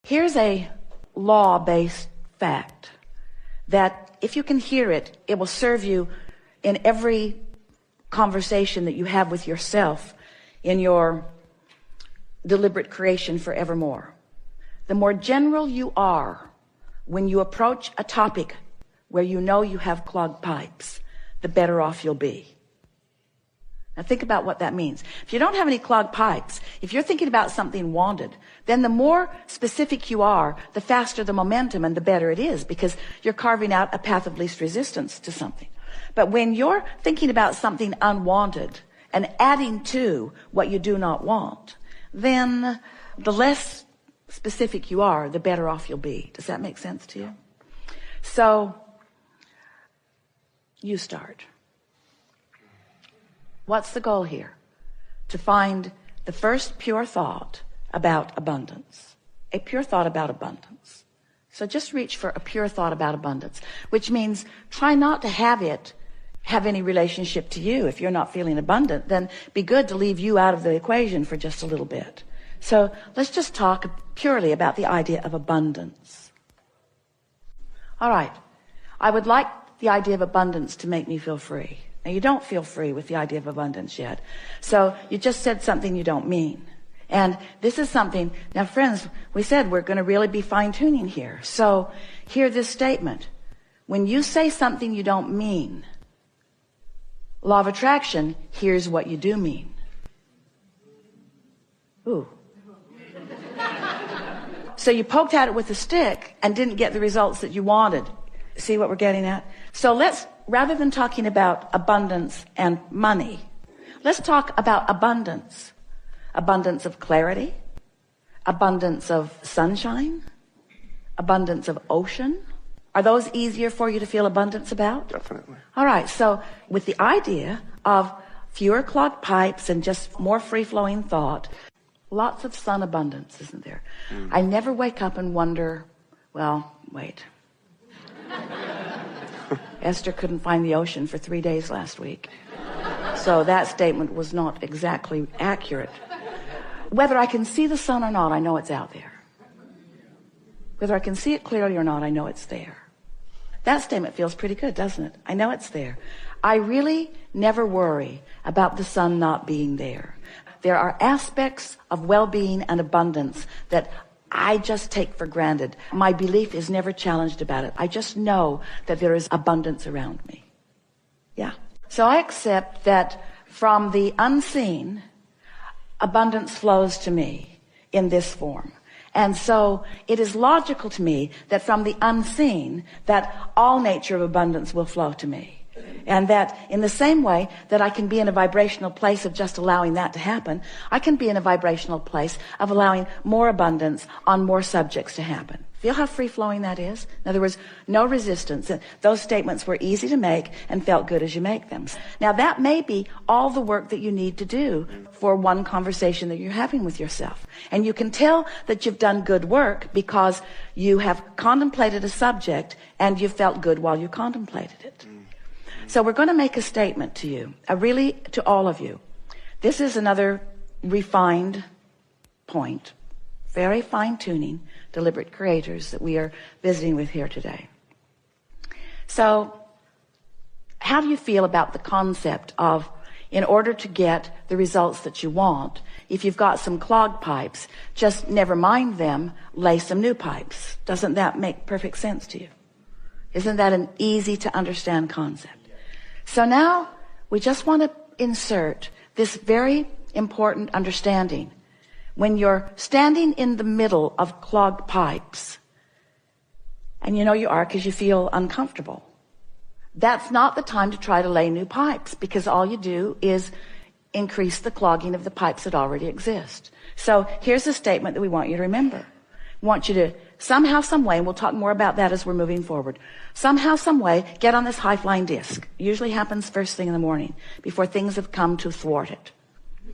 Here's a law-based fact that if you can hear it, it will serve you in every conversation that you have with yourself in your deliberate creation forevermore. The more general you are when you approach a topic where you know you have clogged pipes, the better off you'll be. Now think about what that means. If you don't have any clogged pipes, if you're thinking about something wanted, then the more specific you are, the faster the momentum and the better it is, because you're carving out a path of least resistance to something. But when you're thinking about something unwanted and adding to what you do not want, then the less specific you are, the better off you'll be. Does that make sense to you? So you start. What's the goal here? To find the first pure thought about abundance. A pure thought about abundance. So just reach for a pure thought about abundance, which means try not to have it have any relationship to you. If you're not feeling abundant, then be good to leave you out of the equation for just a little bit. So let's just talk purely about the idea of abundance. All right. I would like the idea of abundance to make me feel free. Now, you don't feel free with the idea of abundance yet. So you just said something you don't mean. And this is something, now friends, we said we're going to really be fine-tuning here. So hear this statement. When you say something you don't mean, law of attraction, here's what you do mean. Ooh. So you poked at it with a stick and didn't get the results that you wanted. See what we're getting at? So let's, rather than talking about abundance and money, let's talk about abundance. Abundance of clarity, abundance of sunshine, abundance of ocean. Are those easier for you to feel abundance about? Definitely. All right. So with the idea of fewer clogged pipes and just more free-flowing thought, lots of sun abundance, isn't there? I never wake up and wonder, well, wait. Esther couldn't find the ocean for 3 days last week. So that statement was not exactly accurate. Whether I can see the sun or not, I know it's out there. Whether I can see it clearly or not, I know it's there. That statement feels pretty good, doesn't it? I know it's there. I really never worry about the sun not being there. There are aspects of well-being and abundance that I just take for granted. My belief is never challenged about it. I just know that there is abundance around me. Yeah. So I accept that from the unseen, abundance flows to me in this form. And so it is logical to me that from the unseen, that all nature of abundance will flow to me. And that in the same way that I can be in a vibrational place of just allowing that to happen, I can be in a vibrational place of allowing more abundance on more subjects to happen. Feel how free-flowing that is? In other words, no resistance. Those statements were easy to make and felt good as you make them. Now that may be all the work that you need to do for one conversation that you're having with yourself. And you can tell that you've done good work because you have contemplated a subject and you felt good while you contemplated it. So we're going to make a statement to you, really to all of you. This is another refined point, very fine-tuning, deliberate creators that we are visiting with here today. So how do you feel about the concept of, in order to get the results that you want, if you've got some clogged pipes, just never mind them, lay some new pipes? Doesn't that make perfect sense to you? Isn't that an easy to understand concept? So now we just want to insert this very important understanding. When you're standing in the middle of clogged pipes, and you know you are because you feel uncomfortable, that's not the time to try to lay new pipes, because all you do is increase the clogging of the pipes that already exist. So here's a statement that we want you to remember. We want you to somehow, some way, and we'll talk more about that as we're moving forward, somehow, some way, get on this high-flying disc. Usually happens first thing in the morning, before things have come to thwart it.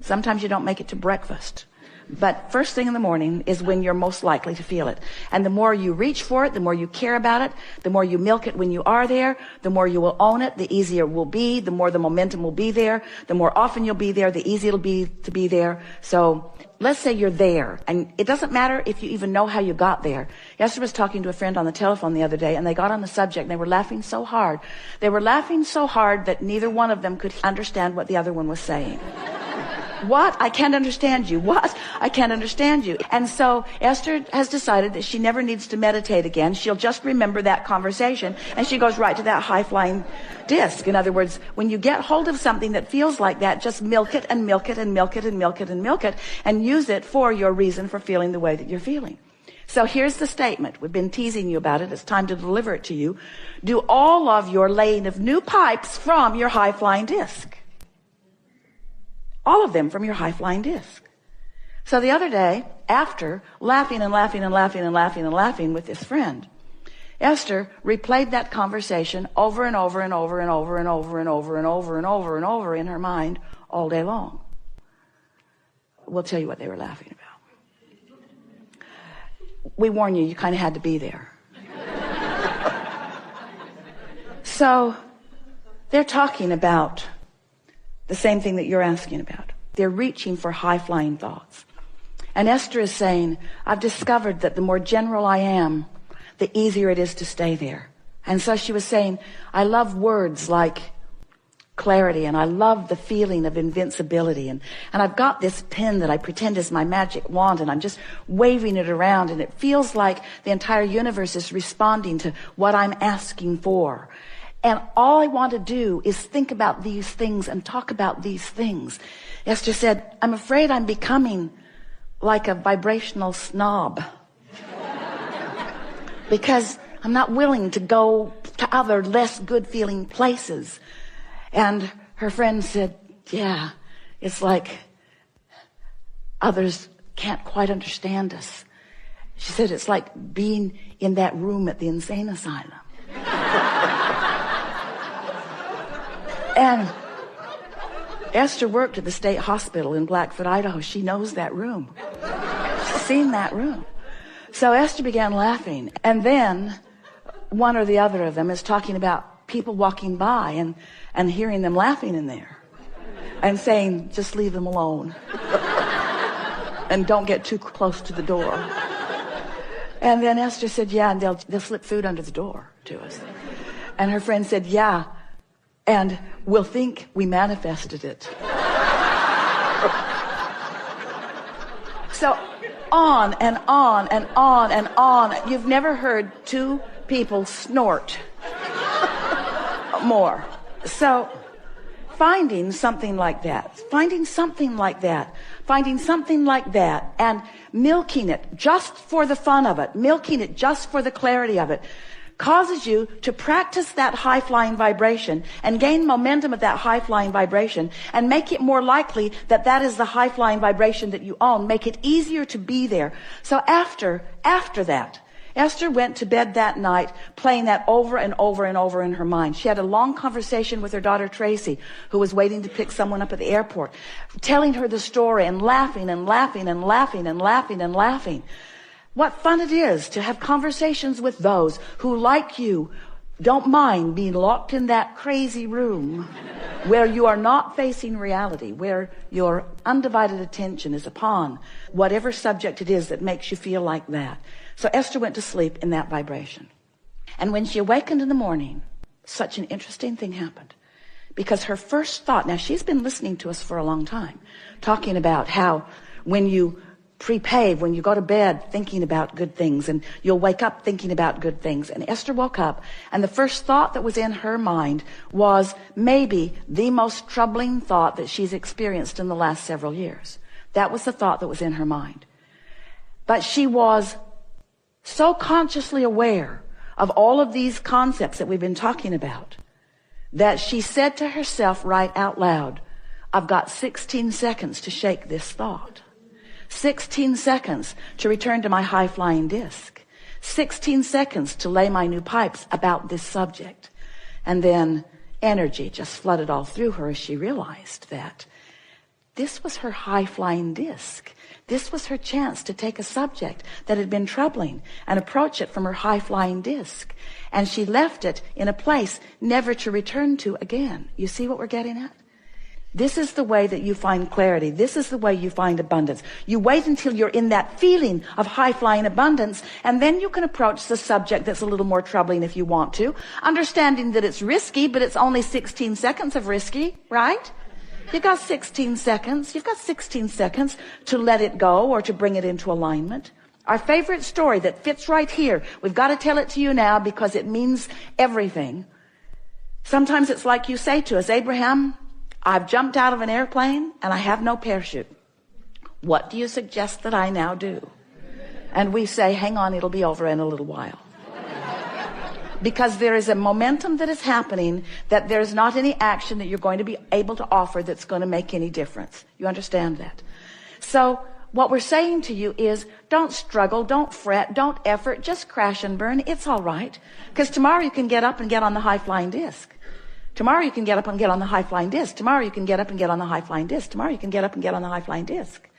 Sometimes you don't make it to breakfast, But first thing in the morning is when you're most likely to feel it. And the more you reach for it, the more you care about it, the more you milk it when you are there, the more you will own it, the easier it will be, the more the momentum will be there, the more often you'll be there, the easier it'll be to be there. So let's say you're there, and it doesn't matter if you even know how you got there. Esther was talking to a friend on the telephone the other day, and they got on the subject, and they were laughing so hard. They were laughing so hard that neither one of them could understand what the other one was saying. What? I can't understand you. What? I can't understand you. And so Esther has decided that she never needs to meditate again. She'll just remember that conversation, and she goes right to that high-flying disc. In other words, when you get hold of something that feels like that, just milk it and milk it and milk it and milk it and milk it, and use it for your reason for feeling the way that you're feeling. So here's the statement. We've been teasing you about it. It's time to deliver it to you. Do all of your laying of new pipes from your high-flying disc. All of them from your high-flying disc. So the other day, after laughing and laughing and laughing and laughing and laughing with this friend, Esther replayed that conversation over and over and over and over and over and over and over and over and over in her mind all day long. We'll tell you what they were laughing about. We warn you, you kind of had to be there. So they're talking about the same thing that you're asking about. They're reaching for high-flying thoughts. And Esther is saying, I've discovered that the more general I am, the easier it is to stay there. And so she was saying, I love words like clarity, and I love the feeling of invincibility. And I've got this pen that I pretend is my magic wand, and I'm just waving it around, and it feels like the entire universe is responding to what I'm asking for. And all I want to do is think about these things and talk about these things. Esther said, I'm afraid I'm becoming like a vibrational snob. Because I'm not willing to go to other less good feeling places. And her friend said, yeah, it's like others can't quite understand us. She said, it's like being in that room at the insane asylum. And Esther worked at the state hospital in Blackfoot, Idaho. She knows that room. She's seen that room. So Esther began laughing. And then one or the other of them is talking about people walking by and hearing them laughing in there and saying, just leave them alone. And don't get too close to the door. And then Esther said, yeah, and they'll slip food under the door to us. And her friend said, yeah, and we'll think we manifested it. So on and on and on and on. You've never heard two people snort more. So finding something like that, and milking it just for the fun of it, milking it just for the clarity of it, causes you to practice that high-flying vibration and gain momentum of that high-flying vibration and make it more likely that that is the high-flying vibration that you own. Make it easier to be there. So after that, Esther went to bed that night playing that over and over and over in her mind. She had a long conversation with her daughter Tracy, who was waiting to pick someone up at the airport, telling her the story and laughing and laughing and laughing and laughing and laughing. What fun it is to have conversations with those who, like you, don't mind being locked in that crazy room where you are not facing reality, where your undivided attention is upon whatever subject it is that makes you feel like that. So Esther went to sleep in that vibration. And when she awakened in the morning, such an interesting thing happened. Because her first thought, now she's been listening to us for a long time, talking about how when you prepave, when you go to bed thinking about good things, and you'll wake up thinking about good things. And Esther woke up, and the first thought that was in her mind was maybe the most troubling thought that she's experienced in the last several years. That was the thought that was in her mind. But she was so consciously aware of all of these concepts that we've been talking about that she said to herself right out loud, I've got 16 seconds to shake this thought. 16 seconds to return to my high-flying disc. 16 seconds to lay my new pipes about this subject. And then energy just flooded all through her as she realized that this was her high-flying disc. This was her chance to take a subject that had been troubling and approach it from her high-flying disc. And she left it in a place never to return to again. You see what we're getting at? This is the way that you find clarity. This is the way you find abundance. You wait until you're in that feeling of high-flying abundance, and then you can approach the subject that's a little more troubling if you want to, understanding that it's risky, but it's only 16 seconds of risky, right? You've got 16 seconds. You've got 16 seconds to let it go or to bring it into alignment. Our favorite story that fits right here. We've got to tell it to you now because it means everything. Sometimes it's like you say to us, Abraham, I've jumped out of an airplane and I have no parachute. What do you suggest that I now do? And we say, hang on, it'll be over in a little while. Because there is a momentum that is happening that there's not any action that you're going to be able to offer that's going to make any difference. You understand that? So what we're saying to you is don't struggle, don't fret, don't effort, just crash and burn. It's all right. Because tomorrow you can get up and get on the high-flying disc. Tomorrow you can get up and get on the high-flying disc. Tomorrow you can get up and get on the high-flying disc. Tomorrow you can get up and get on the high-flying disc.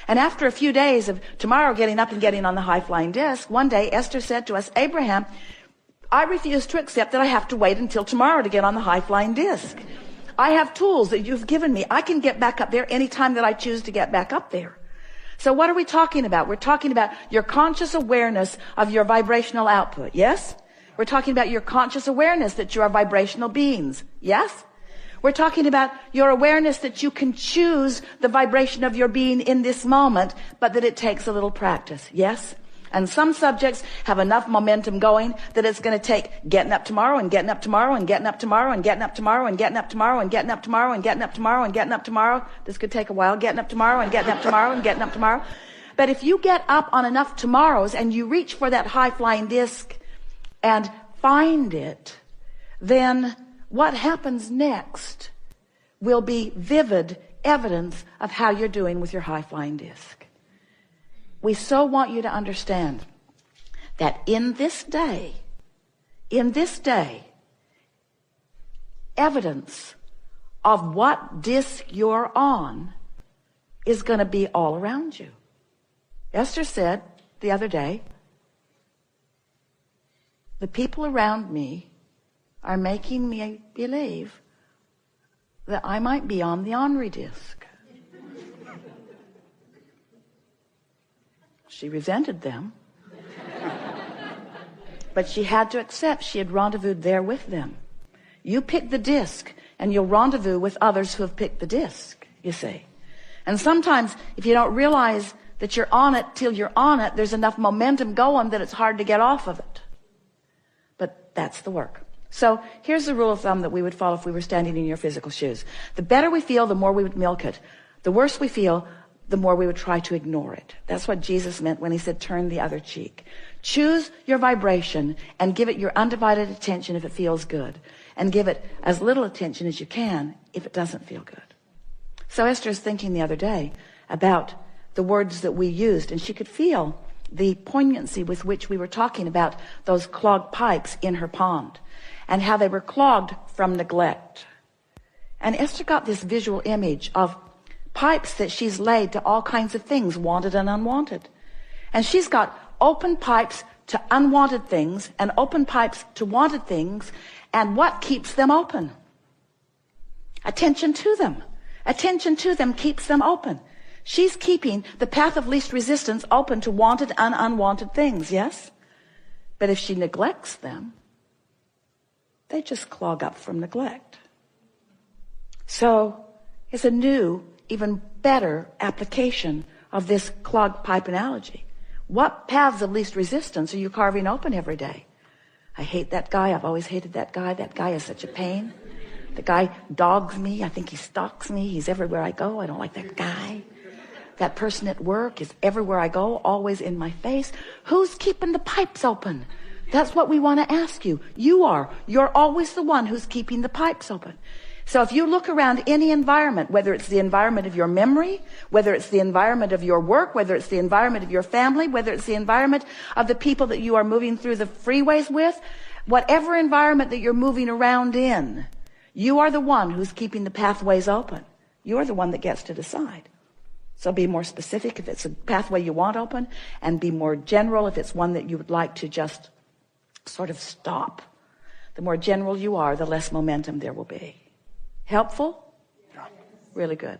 And after a few days of tomorrow getting up and getting on the high-flying disc, one day Esther said to us, Abraham, I refuse to accept that I have to wait until tomorrow to get on the high-flying disc. I have tools that you've given me. I can get back up there anytime that I choose to get back up there. So what are we talking about? We're talking about your conscious awareness of your vibrational output. Yes? We're talking about your conscious awareness that you are vibrational beings. Yes? We're talking about your awareness that you can choose the vibration of your being in this moment, but that it takes a little practice. Yes? And some subjects have enough momentum going that it's going to take getting up tomorrow and getting up tomorrow and getting up tomorrow and getting up tomorrow and getting up tomorrow and getting up tomorrow and getting up tomorrow and getting up tomorrow. This could take a while. Getting up tomorrow and getting up tomorrow and getting up tomorrow. But if you get up on enough tomorrows and you reach for that high-flying disc and find it, then what happens next will be vivid evidence of how you're doing with your high-flying disc. We so want you to understand that in this day, evidence of what disc you're on is going to be all around you. Esther said the other day, the people around me are making me believe that I might be on the ornery disc. She resented them, but she had to accept she had rendezvoused there with them. You pick the disc and you'll rendezvous with others who have picked the disc, you see. And sometimes if you don't realize that you're on it till you're on it, there's enough momentum going that it's hard to get off of it. But that's the work. So here's the rule of thumb that we would follow if we were standing in your physical shoes. The better we feel, the more we would milk it. The worse we feel, the more we would try to ignore it. That's what Jesus meant when he said, turn the other cheek. Choose your vibration and give it your undivided attention if it feels good. And give it as little attention as you can if it doesn't feel good. So Esther was thinking the other day about the words that we used, and she could feel the poignancy with which we were talking about those clogged pipes in her pond and how they were clogged from neglect. And Esther got this visual image of pipes that she's laid to all kinds of things, wanted and unwanted. And she's got open pipes to unwanted things and open pipes to wanted things. And what keeps them open? Attention to them. Attention to them keeps them open. She's keeping the path of least resistance open to wanted and unwanted things, yes? But if she neglects them, they just clog up from neglect. So it's a new, even better application of this clogged pipe analogy. What paths of least resistance are you carving open every day? I hate that guy. I've always hated that guy. That guy is such a pain. The guy dogs me. I think he stalks me. He's everywhere I go. I don't like that guy. That person at work is everywhere I go, always in my face. Who's keeping the pipes open? That's what we want to ask you. You are. You're always the one who's keeping the pipes open. So if you look around any environment, whether it's the environment of your memory, whether it's the environment of your work, whether it's the environment of your family, whether it's the environment of the people that you are moving through the freeways with, whatever environment that you're moving around in, you are the one who's keeping the pathways open. You're the one that gets to decide. So be more specific if it's a pathway you want open, and be more general if it's one that you would like to just sort of stop. The more general you are, the less momentum there will be. Helpful? Really good.